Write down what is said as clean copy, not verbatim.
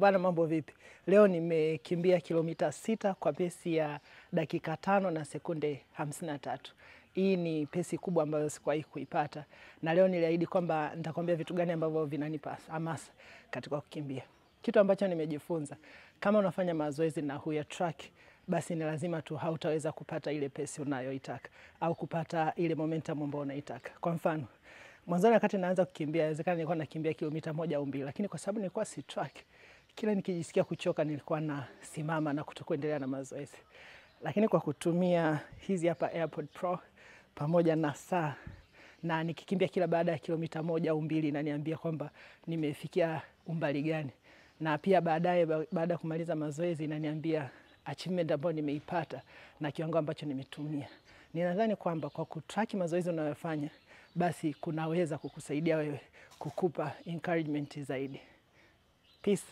Bana, mambo vipi? Leo nimekimbia kilomita 6 kwa pesi ya dakika 5 na sekunde 53. Hii ni pesi kubwa ambayo sikuwahi kuipata. Na leo niliahidi kwamba nitakwambia vitu gani ambavyo vinanipa hamasa katika kukimbia. Kitu ambacho nimejifunza, kama unafanya mazoezi na huya track, basi ni lazima tu hautaweza kupata ile pesi unayoitaka au kupata ile momentum ambayo unaitaka. Kwa mfano, mwanzoni wakati naanza kukimbia, inawezekana nilikuwa nakimbia kilomita 1 au 2, lakini kwa sababu nilikuwa si track, kila nikijisikia kuchoka nilikuwa nasimama na kutokuendelea na mazoezi. Lakini kwa kutumia hizi hapa AirPod Pro pamoja na saa, na nikikimbia kila baada ya kilomita 1 au 2 inaniambia kwamba nimefikia umbali gani. Na pia baadaye baada ya kumaliza mazoezi inaniambia achievement ambayo nimeipata na kiwango ambacho nimetumia. Ninadhani kwamba kwa kutrack mazoezi unayofanya, basi kunaweza kukusaidia wewe kukupa encouragement zaidi. Peace.